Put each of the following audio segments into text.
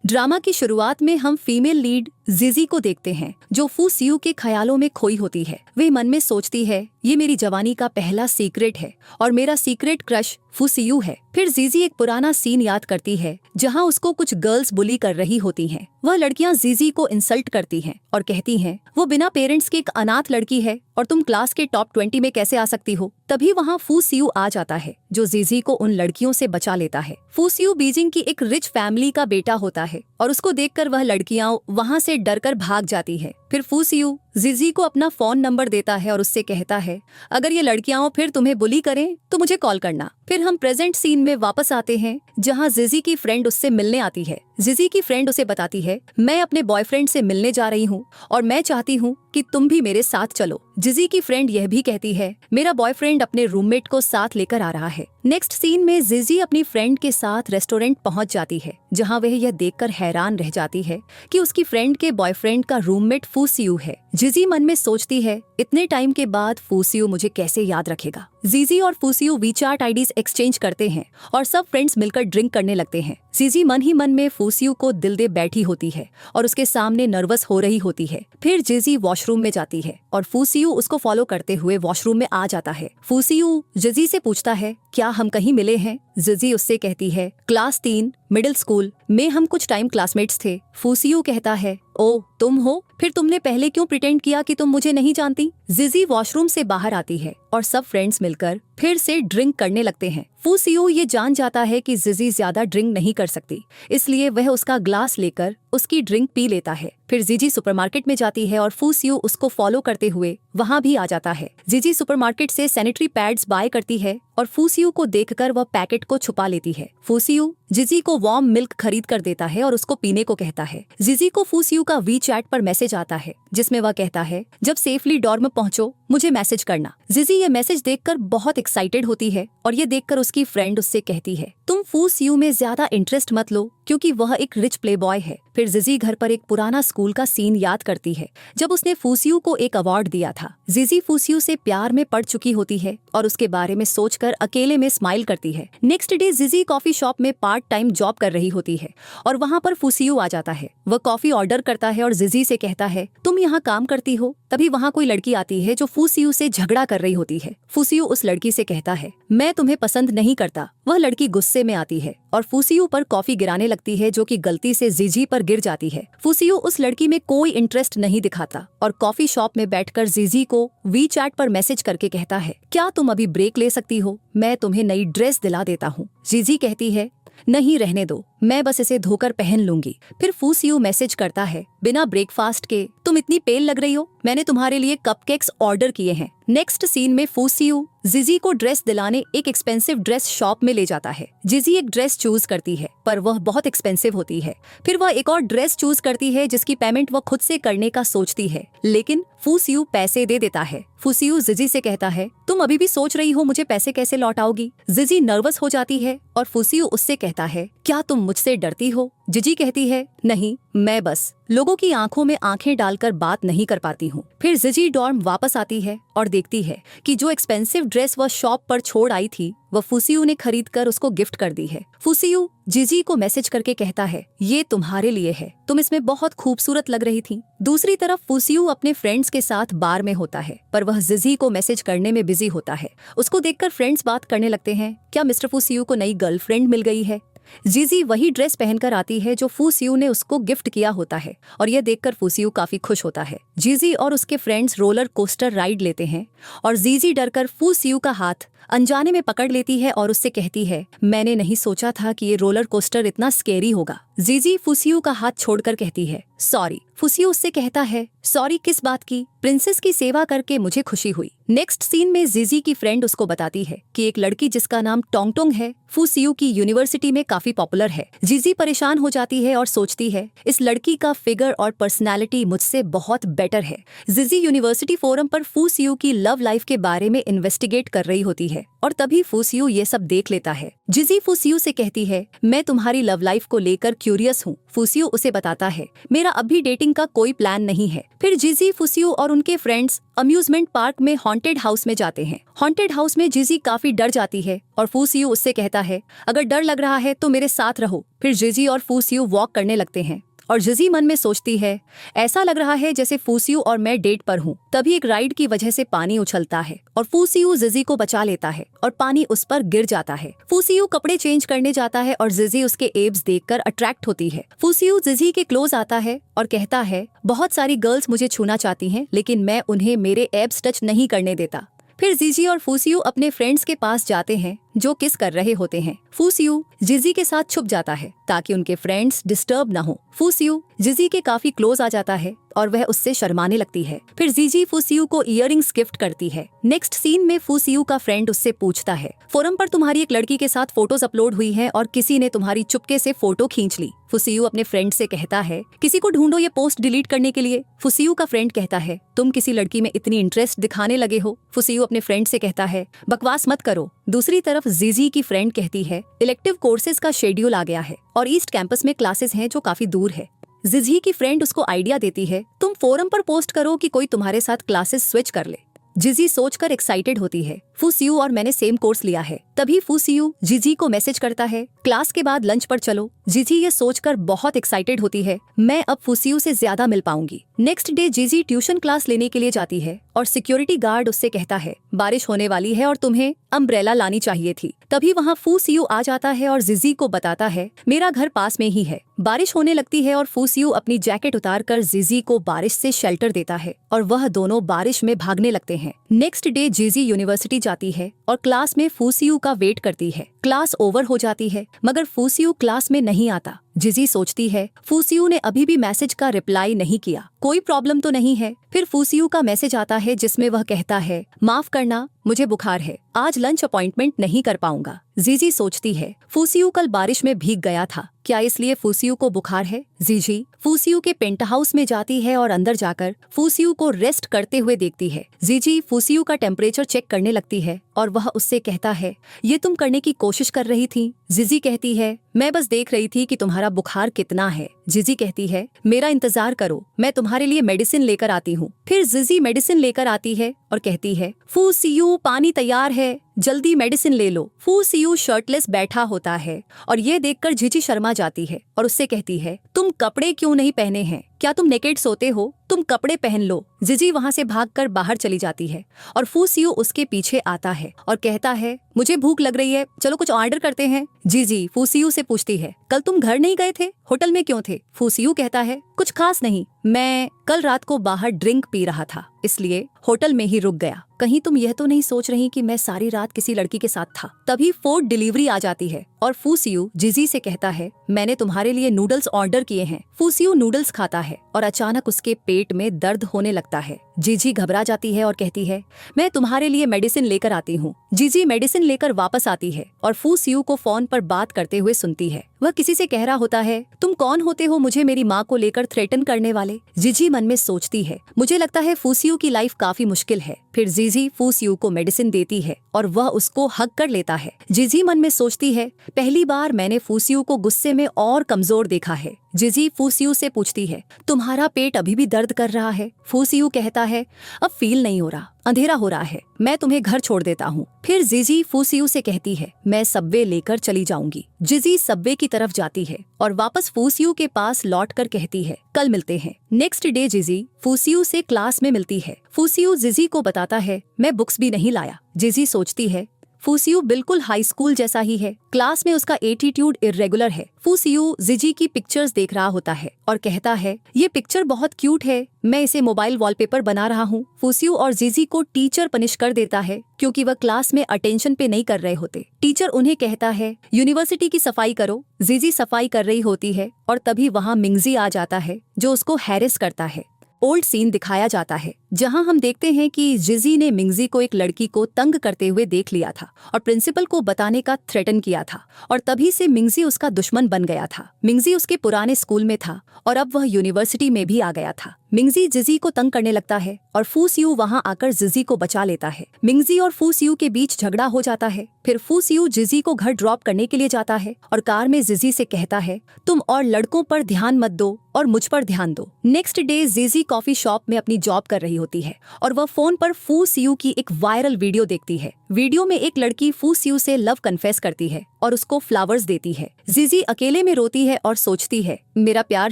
Drama की शुरुआत में हम फीमेल लीड जिजी को देखते हैं जो फू सियू के ख्यालों में खोई होती है। वे मन में सोचती है ये मेरी जवानी का पहला सीक्रेट है और मेरा सीक्रेट क्रश फू सियू है। फिर जीजी एक पुराना सीन याद करती है जहां उसको कुछ गर्ल्स बुली कर रही होती हैं। वह लड़कियां जीजी को इंसल्ट करती हैं और कहती हैं वो बिना पेरेंट्स की एक अनाथ लड़की है और तुम क्लास के टॉप 20 में कैसे आ सकती हो। तभी वहां फू सियू आ जाता है जो जीजी को उन लड़कियों से बचा लेता है। फू सियू बीजिंग की एक रिच फैमिली का बेटा होता है और उसको देखकर वह लड़कियां वहां से डरकर भाग जाती है। फिर फू सियू जीजी को अपना फोन नंबर देता है और उससे कहता है अगर ये लड़कियां फिर तुम्हें बुली करें तो मुझे कॉल करना। फिर हम प्रेजेंट सीन में वापस आते हैं जहां जीजी की फ्रेंड उससे मिलने आती है। जीजी की फ्रेंड उसे बताती है मैं अपने बॉयफ्रेंड से मिलने जा रही हूँ और मैं चाहती हूँ कि तुम भी मेरे साथ चलो। जीजी की फ्रेंड यह भी कहती है मेरा बॉयफ्रेंड अपने रूममेट को साथ लेकर आ रहा है। नेक्स्ट सीन में जीजी अपनी फ्रेंड के साथ रेस्टोरेंट पहुँच जाती है जहाँ वह यह देखकर हैरान रह जाती है कि उसकी फ्रेंड के बॉयफ्रेंड का रूममेट फू सियू है। जीजी मन में सोचती है इतने टाइम के बाद फू सियू मुझे कैसे याद रखेगा। जीजी और फू सियू वीचाट आईडीज एक्सचेंज करते हैं और सब फ्रेंड्स मिलकर ड्रिंक करने लगते हैं। जीजी मन ही मन में फू सियू को दिल दे बैठी होती है और उसके सामने नर्वस हो रही होती है। फिर जीजी वॉशरूम में जाती है और फू सियू उसको फॉलो करते हुए वॉशरूम में आ जाता है। फू सियू जीजी से पूछता है क्या हम कहीं मिले हैं। जीजी उससे कहती है क्लास 3 मिडिल स्कूल में हम कुछ टाइम क्लासमेट्स थे। फू सियू कहता है ओ तुम हो, फिर तुमने पहले क्यों प्रिटेंड किया कि तुम मुझे नहीं जानती। जीजी वॉशरूम से बाहर आती है और सब फ्रेंड्स मिलकर फिर से ड्रिंक करने लगते हैं। फू सियू ये जान जाता है कि जीजी ज्यादा ड्रिंक नहीं कर सकती, इसलिए वह उसका ग्लास लेकर उसकी ड्रिंक पी लेता है। फिर जीजी सुपरमार्केट में जाती है और फू सियू उसको फॉलो करते हुए वहाँ भी आ जाता है। जीजी सुपरमार्केट से सैनिटरी पैड्स बाय करती है और फू सियू को देखकर वह पैकेट को छुपा लेती है। फू सियू जीजी को वार्म मिल्क खरीद कर देता है और उसको पीने को कहता है। जीजी को फू सियू का वीचैट पर मैसेज आता है जिसमें वह कहता है जब सेफली डॉर्म पहुंचो मुझे मैसेज करना। जीजी ये मैसेज देखकर बहुत एक्साइटेड होती है और ये देखकर उसकी फ्रेंड उससे कहती है तुम फू सियू में ज्यादा इंटरेस्ट मत लो क्योंकि वह एक रिच प्लेबॉय है। फिर जीजी घर पर एक पुराना स्कूल का सीन याद करती है जब उसने फू सियू को एक अवार्ड दिया था। जीजी फू सियू से प्यार में पड़ चुकी होती है और उसके बारे में सोचकर अकेले में स्माइल करती है। नेक्स्ट डे जीजी कॉफी शॉप में पार्ट टाइम जॉब कर रही होती है और वहाँ पर फू सियू आ जाता है। वह कॉफी ऑर्डर करता है और जीजी से कहता है तुम यहाँ काम करती हो। तभी वहाँ कोई लड़की आती है जो फू सियू से झगड़ा कर रही होती है। फू सियू उस लड़की से कहता है मैं तुम्हें पसंद नहीं करता। वह लड़की गुस्से में आती है और फू सियू पर कॉफी गिराने लगती है जो कि गलती से जीजी पर गिर जाती है। फू सियू उस लड़की में कोई इंटरेस्ट नहीं दिखाता और कॉफी शॉप में बैठकर जीजी को वीचैट पर मैसेज करके कहता है क्या तुम अभी ब्रेक ले सकती हो, मैं तुम्हें नई ड्रेस दिला देता हूँ। जीजी कहती है नहीं रहने दो, मैं बस इसे धोकर पहन लूंगी। फिर फू सियू मैसेज करता है बिना ब्रेकफास्ट के तुम इतनी पेल लग रही हो, मैंने तुम्हारे लिए कपकेक्स ऑर्डर किए हैं। नेक्स्ट सीन में फू सियू जीजी को ड्रेस दिलाने एक एक्सपेंसिव ड्रेस शॉप में ले जाता है। जीजी एक ड्रेस चूज करती है पर वह बहुत एक्सपेंसिव होती है। फिर वह एक और ड्रेस चूज करती है जिसकी पेमेंट वह खुद से करने का सोचती है लेकिन फू सियू पैसे दे देता है। फू सियू जीजी से कहता है तुम अभी भी सोच रही हो मुझे पैसे कैसे लौटाओगी। जीजी नर्वस हो जाती है और फू सियू उससे कहता है क्या तुम मुझसे डरती हो। जीजी कहती है नहीं, मैं बस लोगों की आंखों में आंखें डालकर बात नहीं कर पाती हूँ। फिर जीजी डॉर्म वापस आती है और देखती है कि जो एक्सपेंसिव ड्रेस वह शॉप पर छोड़ आई थी वह फू सियू ने खरीद कर उसको गिफ्ट कर दी है। फू सियू जीजी को मैसेज करके कहता है ये तुम्हारे लिए है, तुम इसमें बहुत खूबसूरत लग रही थी। दूसरी तरफ फू सियू अपने फ्रेंड्स के साथ बार में होता है पर वह जीजी को मैसेज करने में बिजी होता है। उसको देखकर फ्रेंड्स बात करने लगते हैं क्या मिस्टर फू सियू को नई गर्लफ्रेंड मिल गई है। जीजी वही ड्रेस पहनकर आती है जो फू सियू ने उसको गिफ्ट किया होता है और यह देखकर फू सियू काफी खुश होता है। जीजी और उसके फ्रेंड्स रोलर कोस्टर राइड लेते हैं और जीजी डरकर फू सियू का हाथ अनजाने में पकड़ लेती है और उससे कहती है मैंने नहीं सोचा था कि ये रोलर कोस्टर इतना स्केरी होगा। जीजी फू सियू का हाथ छोड़कर कहती है सॉरी। फू सियू उससे कहता है सॉरी किस बात की, प्रिंसेस की सेवा करके मुझे खुशी हुई। नेक्स्ट सीन में जीजी की फ्रेंड उसको बताती है कि एक लड़की जिसका नाम टोंग टोंग है फू सियू की यूनिवर्सिटी में काफी पॉपुलर है। जीजी परेशान हो जाती है और सोचती है इस लड़की का फिगर और पर्सनैलिटी मुझसे बहुत बेटर है। जीजी यूनिवर्सिटी फोरम पर फू सियू की लव लाइफ के बारे में इन्वेस्टिगेट कर रही होती है और तभी फू सियू ये सब देख लेता है। जीजी फू सियू से कहती है मैं तुम्हारी लव लाइफ को लेकर क्यूरियस हूँ। फूसियो उसे बताता है, मेरा अभी डेटिंग का कोई प्लान नहीं है। फिर जिजी, फूसियो और उनके फ्रेंड्स अम्यूजमेंट पार्क में हॉन्टेड हाउस में जाते हैं। हॉन्टेड हाउस में जिजी काफी डर जाती है और फूसियो उससे कहता है, अगर डर लग रहा है तो मेरे साथ रहो। फिर जिजी और फूसियो वॉक करने लगते हैं और जिजी मन में सोचती है, ऐसा लग रहा है जैसे फूसियो और मैं डेट पर हूँ। तभी एक राइड की वजह से पानी उछलता है और फूसियो जिजी को बचा लेता है और पानी उस पर गिर जाता है। फूसियो कपड़े चेंज करने जाता है और जिजी उसके एब्स देखकर अट्रैक्ट होती है। फूसियो जिजी के क्लोज आता है और कहता है, बहुत सारी गर्ल्स मुझे छूना चाहती हैं, लेकिन मैं उन्हें मेरे एब्स टच नहीं करने देता। फिर जिजी और फूसियो अपने फ्रेंड्स के पास जाते हैं जो किस कर रहे होते हैं। फूसियो जिजी के साथ छुप जाता है ताकि उनके फ्रेंड्स डिस्टर्ब न हो। फूसियो जिजी के काफी क्लोज आ जाता है और वह उससे शर्माने लगती है। फिर जिजी फूसियो को इयररिंग्स गिफ्ट करती है। नेक्स्ट सीन में फूसियो का फ्रेंड उससे पूछता है, फोरम पर तुम्हारी एक लड़की के साथ फोटोज अपलोड हुई है और किसी ने तुम्हारी चुपके से फोटो खींच ली। फूसियो अपने फ्रेंड से कहता है, किसी को ढूंढो ये पोस्ट डिलीट करने के लिए। फूसियो का फ्रेंड कहता है, तुम किसी लड़की में इतनी इंटरेस्ट दिखाने लगे हो। फूसियो अपने फ्रेंड से कहता है, बकवास मत करो। दूसरी तरफ जिजी की फ्रेंड कहती है, इलेक्टिव कोर्सेज का शेड्यूल आ गया है और ईस्ट कैंपस में क्लासेस हैं जो काफी दूर है। जिजी की फ्रेंड उसको आइडिया देती है, तुम फोरम पर पोस्ट करो कि कोई तुम्हारे साथ क्लासेस स्विच कर ले। जिजी सोचकर एक्साइटेड होती है, फूसियो और मैंने सेम कोर्स लिया है। तभी फूसियो जिजी को मैसेज करता है, क्लास के बाद लंच पर चलो। जिजी ये सोचकर बहुत एक्साइटेड होती है, मैं अब फूसियो से ज्यादा मिल पाऊंगी। नेक्स्ट डे जिजी ट्यूशन क्लास लेने के लिए जाती है और सिक्योरिटी गार्ड उससे कहता है, बारिश होने वाली है और तुम्हें अम्ब्रेला लानी चाहिए थी। तभी वहाँ फूसियो आ जाता है और जिजी को बताता है, मेरा घर पास में ही है। बारिश होने लगती है और फूसियो अपनी जैकेट उतारकर जिजी को बारिश से शेल्टर देता है और वह दोनों बारिश में भागने लगते हैं। नेक्स्ट डे जिजी यूनिवर्सिटी जाती है और क्लास में फूसियो का वेट करती है। क्लास ओवर हो जाती है मगर फूसियो क्लास में नहीं आता। जिजी सोचती है, फूसियो ने अभी भी मैसेज का रिप्लाई नहीं किया, कोई प्रॉब्लम तो नहीं है। फिर फूसियो का मैसेज आता है जिसमें वह कहता है, माफ करना मुझे बुखार है, आज लंच अपॉइंटमेंट नहीं कर पाऊंगा। जिजी सोचती है, फूसियो कल बारिश में भीग गया था, क्या इसलिए फूसियो को बुखार है। जिजी फूसियो के पेंट हाउस में जाती है और अंदर जाकर फूसियो को रेस्ट करते हुए देखती है। जिजी फूसियो का टेम्परेचर चेक करने लगती है और वह उससे कहता है, ये तुम करने की कोशिश कर रही थी। जिजी कहती है, मैं बस देख रही थी कि तुम्हारा बुखार कितना है। जिजी कहती है, मेरा इंतजार करो, मैं तुम्हारे लिए मेडिसिन लेकर आती हूँ। फिर जिजी मेडिसिन लेकर आती है और कहती है, फूसियो पानी तैयार है, जल्दी मेडिसिन ले लो। फूसियो शर्टलेस बैठा होता है और ये देखकर जिजी शर्मा जाती है और उससे कहती है, तुम कपड़े क्यों नहीं पहने हैं, क्या तुम नेकेड सोते हो, तुम कपड़े पहन लो। जिजी वहाँ से भागकर बाहर चली जाती है और फूसियो उसके पीछे आता है और कहता है, मुझे भूख लग रही है, चलो कुछ ऑर्डर करते हैं। जिजी फूसियो से पूछती है, कल तुम घर नहीं गए थे, होटल में क्यों थे। फूसियो कहता है, कुछ खास नहीं, मैं कल रात को बाहर ड्रिंक पी रहा था, इसलिए होटल में ही रुक गया। कहीं तुम यह तो नहीं सोच रही कि मैं सारी रात किसी लड़की के साथ था। तभी फूड डिलीवरी आ जाती है और फूसियो जिजी से कहता है, मैंने तुम्हारे लिए नूडल्स ऑर्डर किए हैं। फूसियो नूडल्स खाता है और अचानक उसके पेट में दर्द होने लगता है। जिजी घबरा जाती है और कहती है, मैं तुम्हारे लिए मेडिसिन लेकर आती हूँ। जिजी मेडिसिन लेकर वापस आती है और फूसियो को फोन पर बात करते हुए सुनती है। वह किसी से कह रहा होता है, तुम कौन होते हो मुझे मेरी माँ को लेकर थ्रेटन करने वाले। जिजी मन में सोचती है, मुझे लगता है फूसियो की लाइफ काफी मुश्किल है। फिर जिजी फूसियो को मेडिसिन देती है और वह उसको हग कर लेता है। जिजी मन में सोचती है, पहली बार मैंने फूसियो को गुस्से में और कमजोर देखा है। जिजी फूसियो से पूछती है, तुम्हारा पेट अभी भी दर्द कर रहा है। फूसियो कहता है, अब फील नहीं हो रहा, अंधेरा हो रहा है, मैं तुम्हें घर छोड़ देता हूँ। फिर जिजी फूसियो से कहती है, मैं सबवे लेकर चली जाऊंगी। जिजी सबवे की तरफ जाती है और वापस फूसियो के पास लौटकर कहती है, कल मिलते हैं। नेक्स्ट डे जिजी फूसियो से क्लास में मिलती है। फूसियो जिजी को बताता है, मैं बुक्स भी नहीं लाया। जिजी सोचती है, फूसियो बिल्कुल हाई स्कूल जैसा ही है, क्लास में उसका एटीट्यूड इर्रेगुलर है। फूसियो जिजी की पिक्चर्स देख रहा होता है और कहता है, ये पिक्चर बहुत क्यूट है, मैं इसे मोबाइल वॉलपेपर बना रहा हूँ। फूसियो और जिजी को टीचर पनिश कर देता है क्योंकि वह क्लास में अटेंशन पे नहीं कर रहे होते। टीचर उन्हें कहता है, यूनिवर्सिटी की सफाई करो। जिजी सफाई कर रही होती है और तभी वहाँ मिंगजी आ जाता है जो उसको हैरेस करता है। ओल्ड सीन दिखाया जाता है जहां हम देखते हैं कि जिजी ने मिंगजी को एक लड़की को तंग करते हुए देख लिया था और प्रिंसिपल को बताने का थ्रेटन किया था और तभी से मिंगजी उसका दुश्मन बन गया था। मिंगजी उसके पुराने स्कूल में था और अब वह यूनिवर्सिटी में भी आ गया था। मिंगजी जिजी को तंग करने लगता है और फू सियू वहां आकर जिजी को बचा लेता है। मिंगजी और फू सियू के बीच झगड़ा हो जाता है। फिर फू सियू जिजी को घर ड्रॉप करने के लिए जाता है और कार में जिजी से कहता है, तुम और लड़कों पर ध्यान मत दो और मुझ पर ध्यान दो। नेक्स्ट डे जिजी कॉफी शॉप में अपनी जॉब कर रही होती है और वह फोन पर फू सियू की एक वायरल वीडियो देखती है। वीडियो में एक लड़की फू सियू से लव कन्फेस करती है और उसको फ्लावर्स देती है। जिजी अकेले में रोती है और सोचती है, मेरा प्यार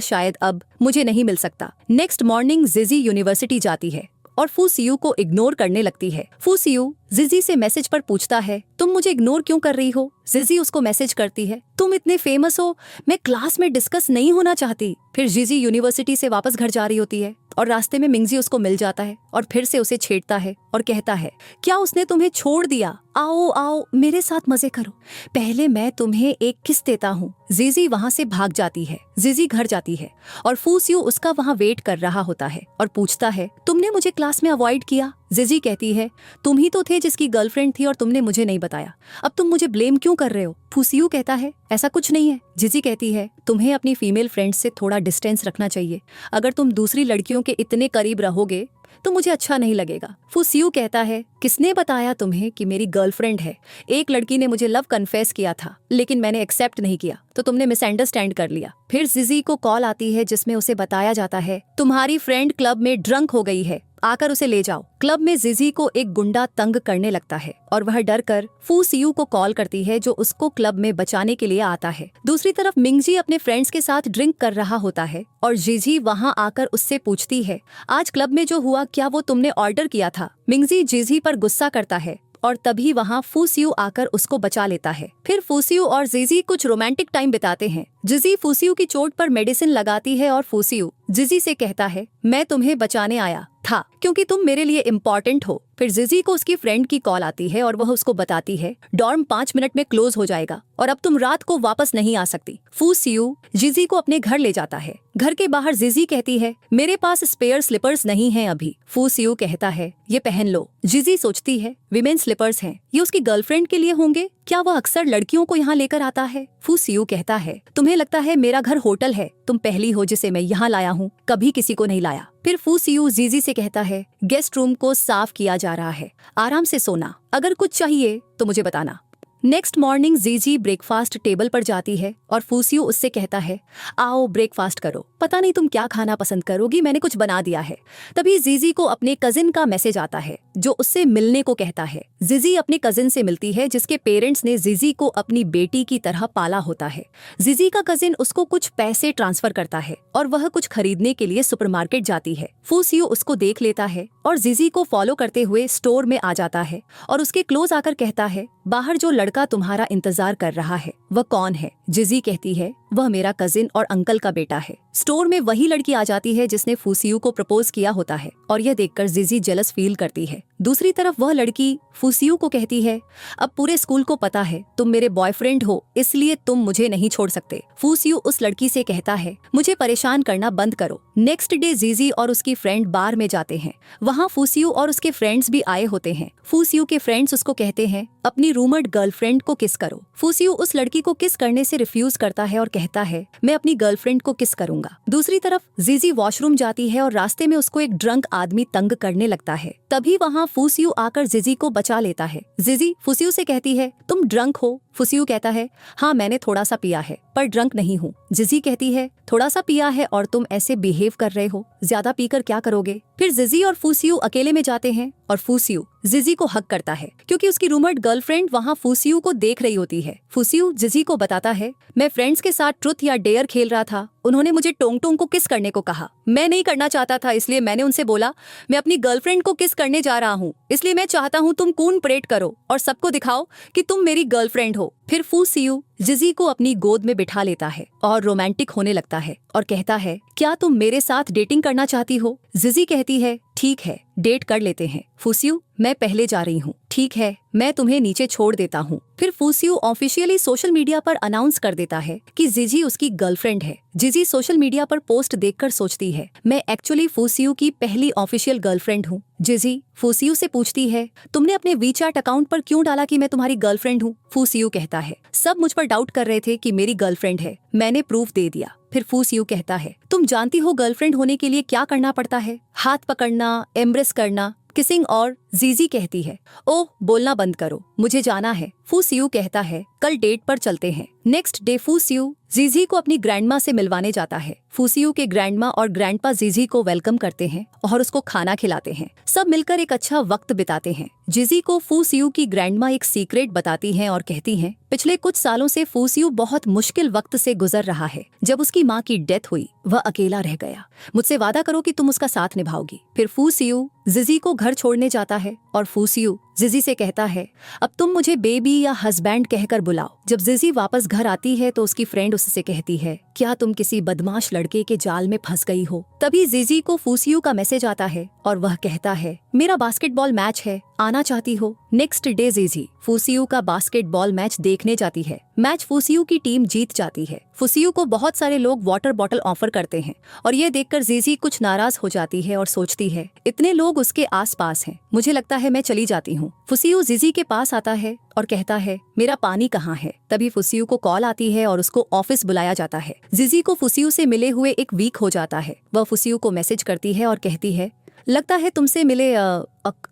शायद अब मुझे नहीं मिल सकता। नेक्स्ट मॉर्निंग जिजी यूनिवर्सिटी जाती है और फू सियू को इग्नोर करने लगती है। फू सियू जिजी से मैसेज पर पूछता है, तुम मुझे इग्नोर क्यों कर रही हो? जिजी उसको मैसेज करती है, तुम इतने फेमस हो, मैं क्लास में डिस्कस नहीं होना चाहती। फिर जिजी यूनिवर्सिटी से वापस घर जा रही होती है और रास्ते में मिंगजी उसको मिल जाता है और फिर से उसे छेड़ता है और कहता है, क्या उसने तुम्हें छोड़ दिया? आओ आओ मेरे साथ मजे करो, पहले मैं तुम्हें एक किस देता हूँ। जिजी वहाँ से भाग जाती है। जिजी घर जाती है और फू सियू उसका वहाँ वेट कर रहा होता है और पूछता है, तुमने मुझे क्लास में अवॉइड किया? जिजी कहती है, तुम ही तो थे जिसकी गर्लफ्रेंड थी और तुमने मुझे नहीं बताया, अब तुम मुझे ब्लेम क्यों कर रहे हो? फू सियू कहता है, ऐसा कुछ नहीं है। जिजी कहती है, तुम्हें अपनी फीमेल फ्रेंड्स से थोड़ा डिस्टेंस रखना चाहिए, अगर तुम दूसरी लड़कियों के इतने करीब रहोगे तो मुझे अच्छा नहीं लगेगा। फू सियू कहता है, किसने बताया तुम्हें कि मेरी गर्लफ्रेंड है? एक लड़की ने मुझे लव कन्फेस किया था लेकिन मैंने एक्सेप्ट नहीं किया तो तुमने मिसअंडरस्टैंड कर लिया। फिर जिजी को कॉल आती है जिसमें उसे बताया जाता है, तुम्हारी फ्रेंड क्लब में ड्रंक हो गई है, आकर उसे ले जाओ। क्लब में जिजी को एक गुंडा तंग करने लगता है और वह डर कर फू सियू को कॉल करती है जो उसको क्लब में बचाने के लिए आता है। दूसरी तरफ मिंगजी अपने फ्रेंड्स के साथ ड्रिंक कर रहा होता है और जिजी वहां आकर उससे पूछती है, आज क्लब में जो हुआ क्या वो तुमने ऑर्डर किया था? मिंगजी जिजी पर गुस्सा करता है और तभी वहाँ फू सियू आकर उसको बचा लेता है। फिर फू सियू और जिजी कुछ रोमांटिक टाइम बिताते हैं। जिजी फू सियू की चोट पर मेडिसिन लगाती है और फू सियू जिजी से कहता है, मैं तुम्हें बचाने आया था क्योंकि तुम मेरे लिए इम्पोर्टेंट हो। फिर जिजी को उसकी फ्रेंड की कॉल आती है और वह उसको बताती है, डॉर्म 5 मिनट में क्लोज हो जाएगा और अब तुम रात को वापस नहीं आ सकती। फू सियू जिजी को अपने घर ले जाता है। घर के बाहर जिजी कहती है, मेरे पास स्पेयर स्लीपर्स नहीं हैं अभी। फू सियू कहता है, ये पहन लो। जिजी सोचती है, विमेन स्लीपर्स हैं, ये उसकी गर्लफ्रेंड के लिए होंगे, क्या वह अक्सर लड़कियों को यहाँ लेकर आता है? फू सियू कहता है, तुम्हें लगता है मेरा घर होटल है, तुम पहली हो जिसे मैं यहाँ लाया हूँ, कभी किसी को नहीं लाया। फिर फू सियू जिजी से कहता है, गेस्ट रूम को साफ किया जा रहा है, आराम से सोना, अगर कुछ चाहिए तो मुझे बताना। नेक्स्ट मॉर्निंग जिजी ब्रेकफास्ट टेबल पर जाती है और फू सियू उससे कहता है, आओ ब्रेकफास्ट करो, पता नहीं तुम क्या खाना पसंद करोगी, मैंने कुछ बना दिया है। तभी जिजी को अपने कजिन का मैसेज आता है जो उससे मिलने को कहता है। जिजी अपने कजिन से मिलती है जिसके पेरेंट्स ने जिजी को अपनी बेटी की तरह पाला होता है। जिजी का कजिन उसको कुछ पैसे ट्रांसफर करता है और वह कुछ खरीदने के लिए सुपरमार्केट जाती है। फू सियू उसको देख लेता है और जिजी को फॉलो करते हुए स्टोर में आ जाता है और उसके क्लोज आकर कहता है, बाहर जो लड़का तुम्हारा इंतजार कर रहा है वह कौन है? जिजी कहती है, वह मेरा कजिन और अंकल का बेटा है। स्टोर में वही लड़की आ जाती है जिसने फू सियू को प्रपोज किया होता है और यह देखकर जिजी जेलस फील करती है। दूसरी तरफ वह लड़की फू सियू को कहती है, अब पूरे स्कूल को पता है तुम मेरे बॉयफ्रेंड हो, इसलिए तुम मुझे नहीं छोड़ सकते। फू सियू उस लड़की से कहता है, मुझे परेशान करना बंद करो। नेक्स्ट डे जिजी और उसकी फ्रेंड बार में जाते हैं। वहाँ फू सियू और उसके फ्रेंड्स भी आए होते हैं। फू सियू के फ्रेंड्स उसको कहते हैं, अपनी रूमर्ड गर्लफ्रेंड को किस करो। फू सियू उस लड़की को किस करने से रिफ्यूज करता है और कहता है, मैं अपनी गर्लफ्रेंड को किस करूंगा। दूसरी तरफ जिजी वॉशरूम जाती है और रास्ते में उसको एक ड्रंक आदमी तंग करने लगता है। तभी वहाँ फू सियू आकर जिजी को बचा लेता है। जिजी फू सियू से कहती है, तुम ड्रंक हो? फू सियू कहता है, हाँ मैंने थोड़ा सा पिया है पर ड्रंक नहीं हूँ। जिजी कहती है, थोड़ा सा पिया है और तुम ऐसे बिहेव कर रहे हो, ज्यादा पीकर क्या करोगे? फिर जिजी और फू सियू अकेले में जाते हैं और फू सियू जिजी को हक करता है क्योंकि उसकी रूमर्ड गर्लफ्रेंड वहाँ फू सियू को देख रही होती है। फू सियू जिजी को बताता है, मैं फ्रेंड्स के साथ ट्रुथ या डेयर खेल रहा था, उन्होंने मुझे टोंग टोंग को किस करने को कहा, मैं नहीं करना चाहता था इसलिए मैंने उनसे बोला मैं अपनी गर्लफ्रेंड को किस करने जा रहा हूँ, इसलिए मैं चाहता हूँ तुम कून परेड करो और सबको दिखाओ कि तुम मेरी गर्लफ्रेंड हो। फिर फू सियू जिजी को अपनी गोद में बिठा लेता है और रोमांटिक होने लगता है और कहता है, क्या तुम मेरे साथ डेटिंग करना चाहती हो? जिजी कहती है, ठीक है डेट कर लेते हैं। फू सियू, मैं पहले जा रही हूँ। ठीक है, मैं तुम्हें नीचे छोड़ देता हूँ। फिर फू सियू ऑफिशियली सोशल मीडिया पर अनाउंस कर देता है कि जिजी उसकी गर्लफ्रेंड है। जिजी सोशल मीडिया पर पोस्ट देखकर सोचती है, मैं एक्चुअली फू सियू की पहली ऑफिशियल गर्लफ्रेंड हूँ। जिजी फू सियू से पूछती है, तुमने अपने वीचैट अकाउंट पर क्यों डाला कि मैं तुम्हारी गर्लफ्रेंड हूँ? फू सियू कहता है, सब मुझ पर डाउट कर रहे थे कि मेरी गर्लफ्रेंड है, मैंने प्रूफ दे दिया। फिर फूसियू कहता है, तुम जानती हो गर्लफ्रेंड होने के लिए क्या करना पड़ता है? हाथ पकड़ना, एम्ब्रेस करना, किसिंग। और जीजी कहती है, ओह बोलना बंद करो, मुझे जाना है। फूसियू कहता है, कल डेट पर चलते हैं। नेक्स्ट डे फूसियू जीजी को अपनी ग्रैंडमा से मिलवाने जाता है। फूसियू के ग्रैंडमा और ग्रैंडपा जीजी को वेलकम करते हैं और उसको खाना खिलाते हैं। सब मिलकर एक अच्छा वक्त बिताते हैं। जीजी को फूसियू की ग्रैंडमा एक सीक्रेट बताती हैं और कहती हैं, पिछले कुछ सालों से फूसियू बहुत मुश्किल वक्त से गुजर रहा है। जब उसकी माँ की डेथ हुई वह अकेला रह गया। मुझसे वादा करो कि तुम उसका साथ निभाओगी। फिर फूसियू जीजी को घर छोड़ने जाता है और फूसियू जीजी से कहता है, अब तुम मुझे बेबी या हस्बैंड कहकर बुलाओ। जब जीजी वापस घर आती है तो उसकी फ्रेंड उससे कहती है, क्या तुम किसी बदमाश लड़के के जाल में फंस गई हो? तभी जीजी को फूसियू का मैसेज आता है और वह कहता है, मेरा बास्केटबॉल मैच है, आना चाहती हो? नेक्स्ट डे जीजी फूसियू का बास्केटबॉल मैच देखने जाती है। मैच फूसियू की टीम जीत जाती है। फूसियू को बहुत सारे लोग वाटर बॉटल ऑफर करते हैं और ये देखकर जीजी कुछ नाराज हो जाती है और सोचती है, इतने लोग उसके आसपास हैं, मुझे लगता है मैं चली जाती हूँ। फूसियू जीजी के पास आता है और कहता है, मेरा पानी कहाँ है? तभी फूसियू को कॉल आती है और उसको ऑफिस बुलाया जाता है। जीजी को फूसियू से मिले हुए एक वीक हो जाता है। वह फूसियू को मैसेज करती है और कहती है, लगता है तुमसे मिले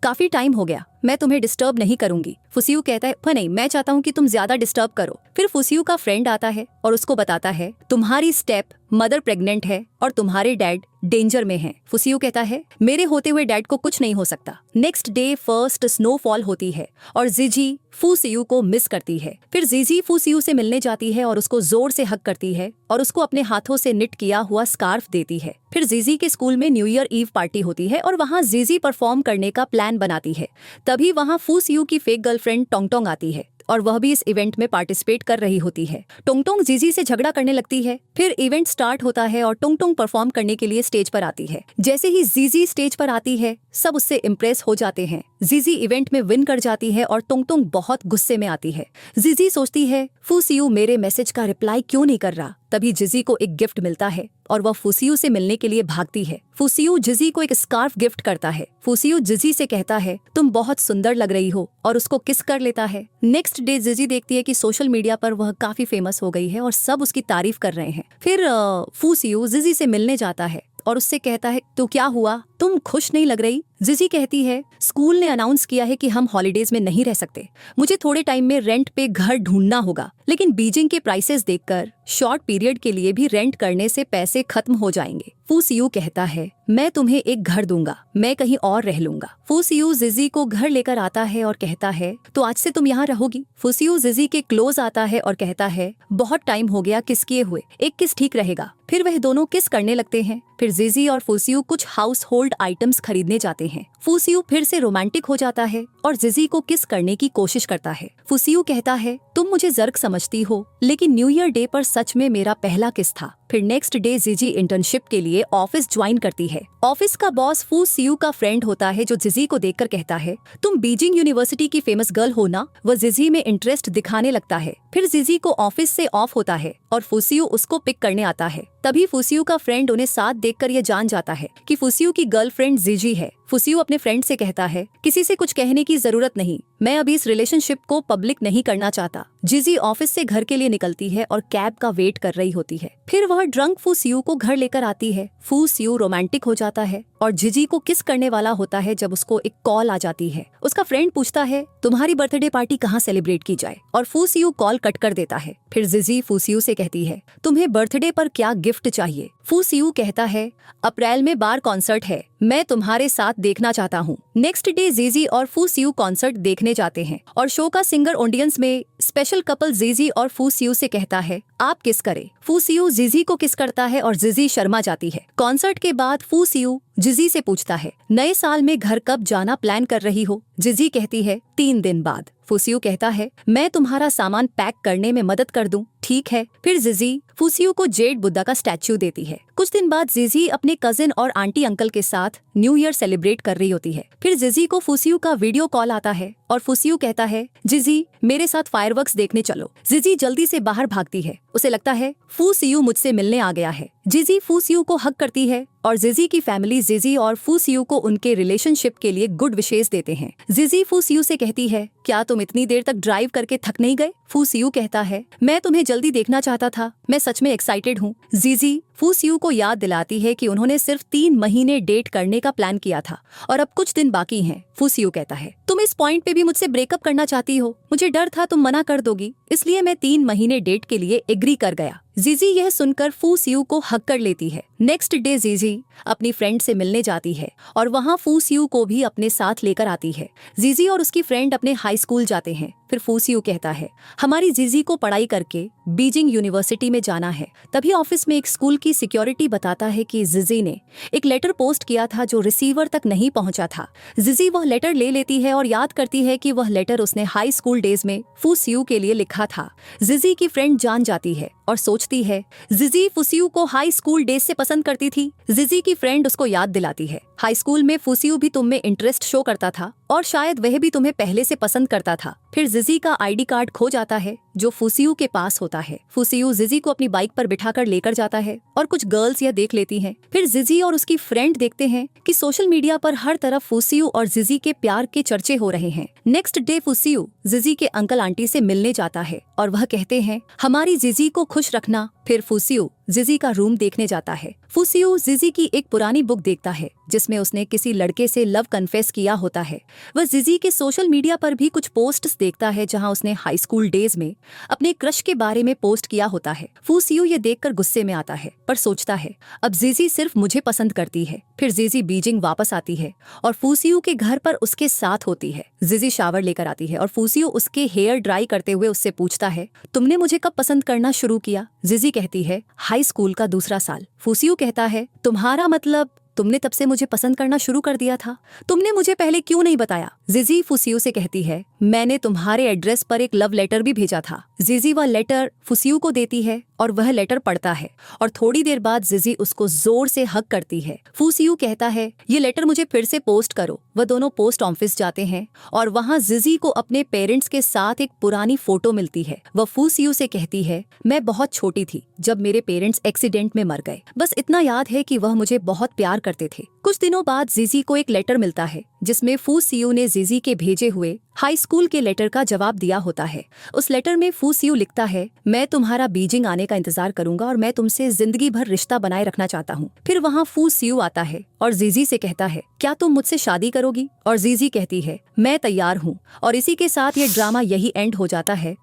काफी टाइम हो गया, मैं तुम्हें डिस्टर्ब नहीं करूंगी। फूसियू कहता है, नहीं, मैं चाहता हूँ कि तुम ज्यादा डिस्टर्ब करो। फिर फूसियू का फ्रेंड आता है और उसको बताता है, तुम्हारी स्टेप मदर प्रेग्नेंट है और तुम्हारे डैड डेंजर में हैं। फूसियू कहता है, मेरे होते हुए डैड को कुछ नहीं हो सकता। नेक्स्ट डे फर्स्ट स्नोफॉल होती है और जीजी फूसियू को मिस करती है। फिर जीजी फूसियू से मिलने जाती है और उसको जोर से हग करती है और उसको अपने हाथों से निट किया हुआ स्कार्फ देती है। फिर जीजी के स्कूल में न्यू ईयर ईव पार्टी होती है और वहाँ जीजी परफॉर्म करने का प्लान बनाती है। तभी वहाँ फूसियू की फेक गर्लफ्रेंड टोंगटोंग आती है और वह भी इस इवेंट में पार्टिसिपेट कर रही होती है। टोंगटोंग जीजी से झगड़ा करने लगती है। फिर इवेंट स्टार्ट होता है और टोंगटोंग परफॉर्म करने के लिए स्टेज पर आती है। जैसे ही जीजी स्टेज पर आती है सब उससे इम्प्रेस हो जाते हैं। जीजी इवेंट में विन कर जाती है और टोंगटोंग बहुत गुस्से में आती है। जीजी सोचती है, फूसियू मेरे मैसेज का रिप्लाई क्यों नहीं कर रहा? तभी जीजी को एक गिफ्ट मिलता है और वह फूसियू से मिलने के लिए भागती है। फूसियू जीजी को एक स्कार्फ गिफ्ट करता है। फूसियू जीजी से कहता है, तुम बहुत सुंदर लग रही हो, और उसको किस कर लेता है। नेक्स्ट डे जीजी देखती है कि सोशल मीडिया पर वह काफी फेमस हो गई है और सब उसकी तारीफ कर रहे हैं। फिर फूसियू जीजी से मिलने जाता है और उससे कहता है, तो क्या हुआ, तुम खुश नहीं लग रही? जीजी कहती है, स्कूल ने अनाउंस किया है कि हम हॉलीडेज में नहीं रह सकते, मुझे थोड़े टाइम में रेंट पे घर ढूंढना होगा, लेकिन बीजिंग के प्राइसेस देखकर शॉर्ट पीरियड के लिए भी रेंट करने से पैसे खत्म हो जाएंगे। फूसियू कहता है, मैं तुम्हें एक घर दूंगा, मैं कहीं और रह लूंगा। फूसियू जीजी को घर लेकर आता है और कहता है, तो आज से तुम यहाँ रहोगी। फूसियू जीजी के क्लोज आता है और कहता है, बहुत टाइम हो गया किस किए हुए, एक किस ठीक रहेगा। फिर वह दोनों किस करने लगते हैं। फिर जीजी और फूसियू कुछ हाउस होल्ड आइटम्स खरीदने जाते हैं। फूसियू फिर से रोमांटिक हो जाता है और जीजी को किस करने की कोशिश करता है। फूसियू कहता है, तुम मुझे जर्क समझती हो, लेकिन न्यू ईयर डे पर सच में मेरा पहला किस था। फिर नेक्स्ट डे जीजी इंटर्नशिप के लिए ऑफिस ज्वाइन करती है। ऑफिस का बॉस फूसियू का फ्रेंड होता है जो जीजी को देखकर कहता है, तुम बीजिंग यूनिवर्सिटी की फेमस गर्ल हो ना। वह जीजी में इंटरेस्ट दिखाने लगता है। फिर जीजी को ऑफिस से ऑफ होता है और फूसियू उसको पिक करने आता है। तभी फूसियू का फ्रेंड उन्हें साथ देखकर यह जान जाता है कि फूसियू की गर्लफ्रेंड जीजी है। फूसियू अपने फ्रेंड से कहता है, किसी से कुछ कहने की जरूरत नहीं, मैं अभी इस रिलेशनशिप को पब्लिक नहीं करना चाहता। जीजी ऑफिस से घर के लिए निकलती है और कैब का वेट कर रही होती है। फिर वह ड्रंक फूसियू को घर लेकर आती है। फूसियू रोमांटिक हो जाता है और जीजी को किस करने वाला होता है जब उसको एक कॉल आ जाती है। उसका फ्रेंड पूछता है, तुम्हारी बर्थडे पार्टी कहाँ सेलिब्रेट की जाए, और फूसियू कॉल कट कर देता है। फिर जीजी फूसियू से कहती है, तुम्हें बर्थडे पर क्या गिफ्ट चाहिए। फूसियू कहता है, अप्रैल में बार कॉन्सर्ट है, मैं तुम्हारे साथ देखना चाहता हूँ। नेक्स्ट डे जीजी और फूसियू कॉन्सर्ट देखने जाते हैं और शो का सिंगर ऑडियंस में स्पेशल कपल जीजी और फूसियू से कहता है, आप किस करें। फूसियू जीजी को किस करता है और जीजी शर्मा जाती है। कॉन्सर्ट के बाद फूसियू जीजी से पूछता है, नए साल में घर कब जाना प्लान कर रही हो। जीजी कहती है, 3 दिन बाद। फूसियू कहता है, मैं तुम्हारा सामान पैक करने में मदद कर दूं, ठीक है। फिर जीजी फूसियू को जेड बुद्धा का स्टैच्यू देती है। कुछ दिन बाद जीजी अपने कजिन और आंटी अंकल के साथ न्यू ईयर सेलिब्रेट कर रही होती है। फिर जीजी को फूसियू का वीडियो कॉल आता है और फूसियू कहता है, जीजी मेरे साथ फायरवर्क्स देखने चलो। जीजी जल्दी से बाहर भागती है। उसे लगता है फूसियू मुझसे मिलने आ गया है। जिजी फूसियू को हक करती है और जिजी की फैमिली जिजी और फूसियू को उनके रिलेशनशिप के लिए गुड विशेष देते हैं। जिजी फूसियू से कहती है, क्या तुम इतनी देर तक ड्राइव करके थक नहीं गए? फूसियू कहता है, मैं तुम्हें जल्दी देखना चाहता था, मैं सच में एक्साइटेड हूँ। जिजी फूसियू को याद दिलाती है कि उन्होंने सिर्फ 3 महीने डेट करने का प्लान किया था और अब कुछ दिन बाकी हैं। फूसियू कहता है, तुम इस पॉइंट पे भी मुझसे ब्रेकअप करना चाहती हो, मुझे डर था तुम मना कर दोगी, इसलिए मैं 3 महीने डेट के लिए एग्री कर गया। जिजी यह सुनकर फूसियू को हक कर लेती है। नेक्स्ट डे जिजी अपनी फ्रेंड से मिलने जाती है और वहाँ फूसियू को भी अपने साथ लेकर आती है। जिजी और उसकी फ्रेंड अपने हाई स्कूल जाते हैं। फिर फूसियू कहता है, हमारी जिजी को पढ़ाई करके बीजिंग यूनिवर्सिटी में जाना है। तभी ऑफिस में एक स्कूल की सिक्योरिटी बताता है कि जिजी ने एक लेटर पोस्ट किया था जो रिसीवर तक नहीं पहुंचा था। जिजी वह लेटर ले लेती है और याद करती है कि वह लेटर उसने हाई स्कूल डेज में फूसियू के लिए लिखा था। जिजी की फ्रेंड जान जाती है और सोचती है जिजी फूसियू को हाई स्कूल डेज से पसंद करती थी। जिजी की फ्रेंड उसको याद दिलाती है, हाई स्कूल में फूसियू भी तुम में इंटरेस्ट शो करता था और शायद वह भी तुम्हें पहले से पसंद करता था। फिर जिजी का आईडी कार्ड खो जाता है जो फूसियू के पास होता है। फूसियू जिजी को अपनी बाइक पर बिठाकर लेकर जाता है और कुछ गर्ल्स यह देख लेती हैं। फिर जिजी और उसकी फ्रेंड देखते हैं कि सोशल मीडिया पर हर तरफ फूसियू और जिजी के प्यार के चर्चे हो रहे हैं। नेक्स्ट डे फूसियू जिजी के अंकल आंटी से मिलने जाता है और वह कहते हैं, हमारी जिजी को खुश रखना। फिर फूसियू जिजी का रूम देखने जाता है। फूसियू जिजी की एक पुरानी बुक देखता है जिसमें उसने किसी लड़के से लव कन्फेस किया होता है। वह जिजी के सोशल मीडिया पर भी कुछ पोस्ट्स देखता है जहां उसने हाई स्कूल डेज में अपने क्रश के बारे में पोस्ट किया होता है। फूसियू ये देखकर गुस्से में आता है पर सोचता है, अब जिजी सिर्फ मुझे पसंद करती है। फिर जिजी बीजिंग वापस आती है और फूसियू के घर पर उसके साथ होती है। जिजी शावर लेकर आती है और फूसियू उसके हेयर ड्राई करते हुए उससे पूछता है, तुमने मुझे कब पसंद करना शुरू किया? जिजी कहती है, हाई स्कूल का दूसरा साल। फूसियू कहता है, तुम्हारा मतलब तुमने तब से मुझे पसंद करना शुरू कर दिया था, तुमने मुझे पहले क्यों नहीं बताया? जिजी फूसियू से कहती है, मैंने तुम्हारे एड्रेस पर एक लव लेटर भी भेजा था। जिजी वह लेटर फूसियू को देती है और वह लेटर पढ़ता है और थोड़ी देर बाद जिजी उसको जोर से हग करती है। फूसियू कहता है, ये लेटर मुझे फिर से पोस्ट करो। वह दोनों पोस्ट ऑफिस जाते हैं और वहाँ जिजी को अपने पेरेंट्स के साथ एक पुरानी फोटो मिलती है। वह फूसियू से कहती है, मैं बहुत छोटी थी जब मेरे पेरेंट्स एक्सीडेंट में मर गए, बस इतना याद है कि वह मुझे बहुत प्यार करते थे। कुछ दिनों बाद जिजी को एक लेटर मिलता है जिसमें फूसियू ने जिजी के भेजे हुए हाई स्कूल के लेटर का जवाब दिया होता है। उस लेटर में फूसियू लिखता है, मैं तुम्हारा बीजिंग आने का इंतजार करूंगा और मैं तुमसे जिंदगी भर रिश्ता बनाए रखना चाहता हूँ। फिर वहाँ फूसियू आता है और जिजी से कहता है, क्या तुम मुझसे शादी करोगी? और जिजी कहती है, मैं तैयार हूँ। और इसी के साथ ये ड्रामा यही एंड हो जाता है।